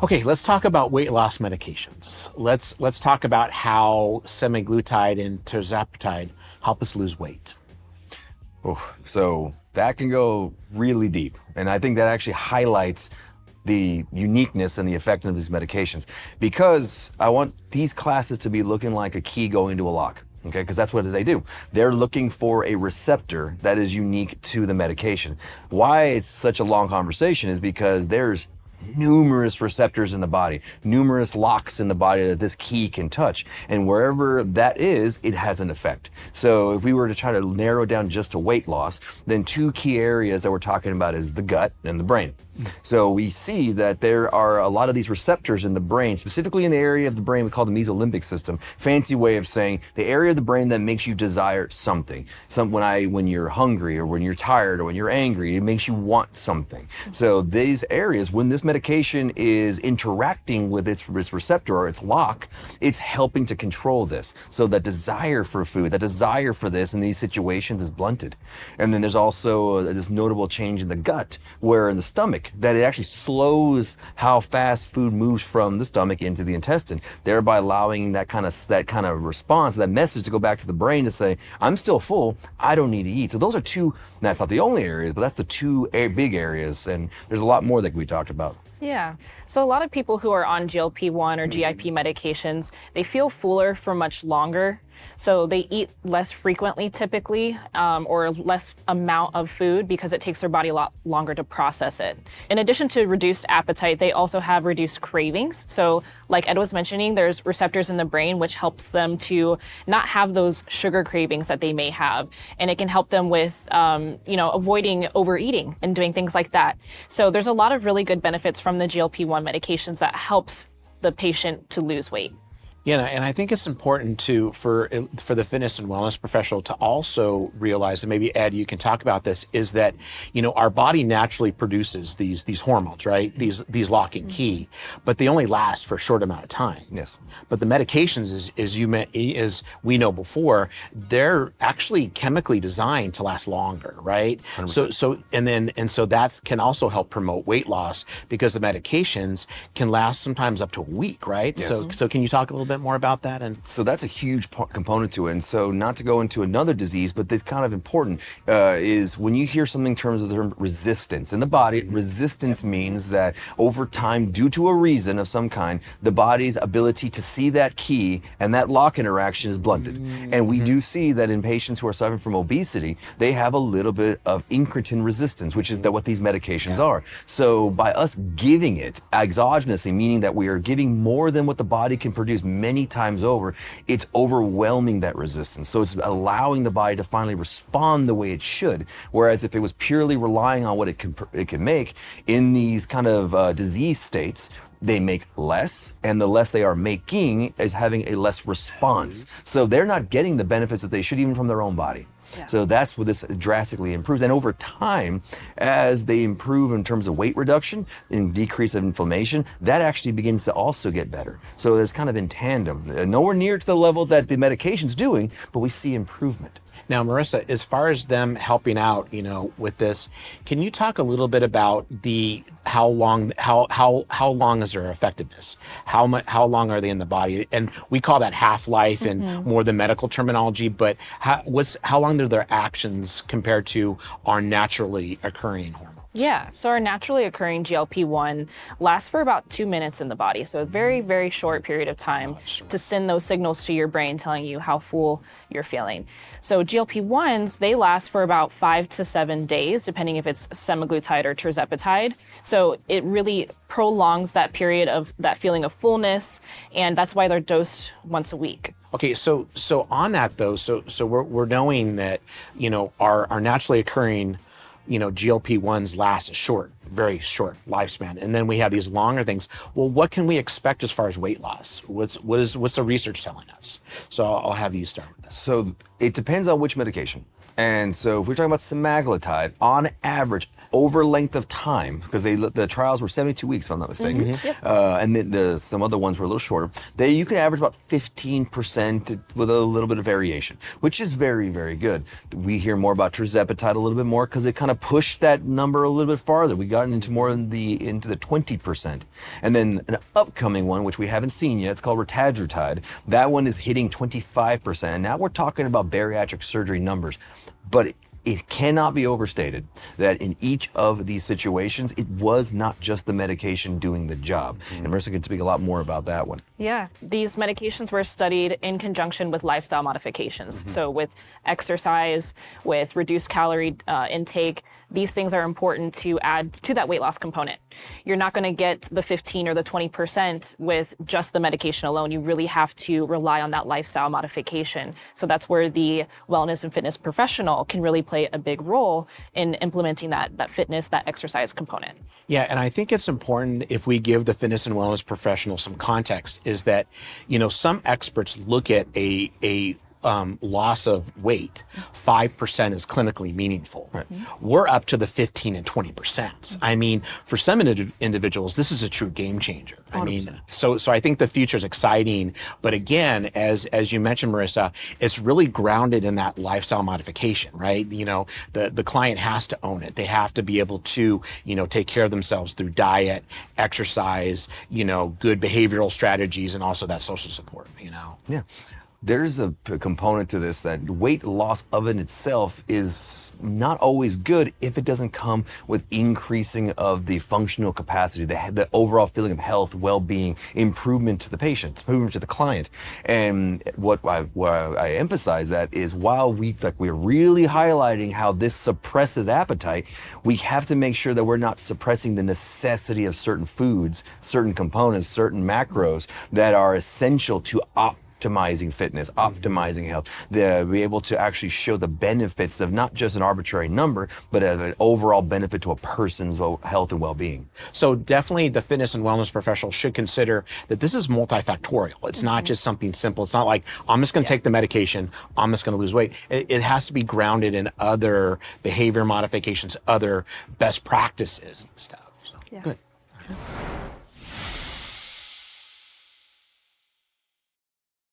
Okay, let's talk about weight loss medications. Let's talk about how semaglutide and tirzepatide help us lose weight. So that can go really deep. And I think that actually highlights the uniqueness and the effectiveness of these medications, because I want these classes to be looking like a key going into a lock. Okay, because that's what they do. They're looking for a receptor that is unique to the medication. Why it's such a long conversation is because there's numerous receptors in the body, numerous locks in the body that this key can touch. And wherever that is, it has an effect. So if we were to try to narrow down just to weight loss, then two key areas that we're talking about is the gut and the brain. So we see that there are a lot of these receptors in the brain, specifically in the area of the brain we call the mesolimbic system. Fancy way of saying the area of the brain that makes you desire something. When you're hungry or when you're tired or when you're angry, it makes you want something. So these areas, when this medication is interacting with its receptor or its lock, it's helping to control this. So that desire for food, that desire for this in these situations is blunted. And then there's also this notable change in the gut, where in the stomach, that it actually slows how fast food moves from the stomach into the intestine, thereby allowing that kind of response, that message to go back to the brain to say, I'm still full, I don't need to eat. So those are two, that's not the only areas, but that's the two big areas, and there's a lot more that can be talked about. Yeah. So a lot of people who are on GLP-1 or GIP medications, they feel fuller for much longer. So they eat less frequently typically, or less amount of food because it takes their body a lot longer to process it. In addition to reduced appetite, they also have reduced cravings. So like Ed was mentioning, there's receptors in the brain which helps them to not have those sugar cravings that they may have. And it can help them with, avoiding overeating and doing things like that. So there's a lot of really good benefits from the GLP-1 medications that helps the patient to lose weight. Yeah, and I think it's important for the fitness and wellness professional to also realize, and maybe Ed, you can talk about this, is that our body naturally produces these hormones, right? These lock and key, but they only last for a short amount of time. Yes. But the medications, as we know before, they're actually chemically designed to last longer, right? 100%. So that can also help promote weight loss, because the medications can last sometimes up to a week, right? Yes. So can you talk a little bit more about that? And so that's a huge component to it. And so, not to go into another disease, but that's kind of important, is when you hear something in terms of the term resistance in the body, resistance means that over time, due to a reason of some kind, the body's ability to see that key and that lock interaction is blunted. And we do see that in patients who are suffering from obesity, they have a little bit of incretin resistance, which is what these medications are. So by us giving it exogenously, meaning that we are giving more than what the body can produce many times over, it's overwhelming that resistance. So it's allowing the body to finally respond the way it should. Whereas if it was purely relying on what it can make in these kind of disease states, they make less, and the less they are making is having a less response. So they're not getting the benefits that they should even from their own body. Yeah. So that's where this drastically improves. And over time, as they improve in terms of weight reduction and decrease of inflammation, that actually begins to also get better. So it's kind of in tandem. Nowhere near to the level that the medication's doing, but we see improvement. Now, Marissa, as far as them helping out, with this, can you talk a little bit about how long is their effectiveness? How long are they in the body? And we call that half-life and more the medical terminology, but how long are their actions compared to our naturally occurring hormones? Yeah, so our naturally occurring GLP-1 lasts for about 2 minutes in the body, so a very, very short period of time to send those signals to your brain telling you how full you're feeling. So GLP-1s, they last for about 5 to 7 days, depending if it's semaglutide or tirzepatide. So it really prolongs that period of that feeling of fullness, and that's why they're dosed once a week. Okay, so on that though, so we're knowing that our naturally occurring GLP-1s last a very short lifespan, and then we have these longer things. Well, what can we expect as far as weight loss? What's the research telling us? So I'll have you start with that. So it depends on which medication. And so if we're talking about semaglutide, on average, over length of time, because the trials were 72 weeks, if I'm not mistaken, and some other ones were a little shorter, you can average about 15% with a little bit of variation, which is very, very good. We hear more about tirzepatide a little bit more because it kind of pushed that number a little bit farther. We got into more into the 20%. And then an upcoming one, which we haven't seen yet, it's called retatrutide. That one is hitting 25%. And now we're talking about bariatric surgery numbers. But it cannot be overstated that in each of these situations, it was not just the medication doing the job. And Marissa can speak a lot more about that one. Yeah, these medications were studied in conjunction with lifestyle modifications. So with exercise, with reduced calorie intake, these things are important to add to that weight loss component. You're not going to get the 15 or the 20% with just the medication alone. You really have to rely on that lifestyle modification. So that's where the wellness and fitness professional can really play a big role in implementing that fitness, that exercise component. Yeah, and I think it's important, if we give the fitness and wellness professional some context, is that, some experts look at a loss of weight, 5% is clinically meaningful. Right. We're up to the 15 and 20%. I mean, for some individuals, this is a true game changer. 100%. I mean, so I think the future is exciting. But again, as you mentioned, Marissa, it's really grounded in that lifestyle modification, right? The client has to own it. They have to be able to, take care of themselves through diet, exercise, good behavioral strategies, and also that social support, Yeah. There's a component to this that weight loss of in itself is not always good if it doesn't come with increasing of the functional capacity, the overall feeling of health, well-being, improvement to the patient, improvement to the client. And what I emphasize that is, while we're really highlighting how this suppresses appetite, we have to make sure that we're not suppressing the necessity of certain foods, certain components, certain macros that are essential to optimizing fitness, optimizing health, be able to actually show the benefits of not just an arbitrary number, but of an overall benefit to a person's health and well-being. So definitely the fitness and wellness professional should consider that this is multifactorial. It's not just something simple. It's not like, I'm just going to take the medication, I'm just going to lose weight. It has to be grounded in other behavior modifications, other best practices and stuff. So, good.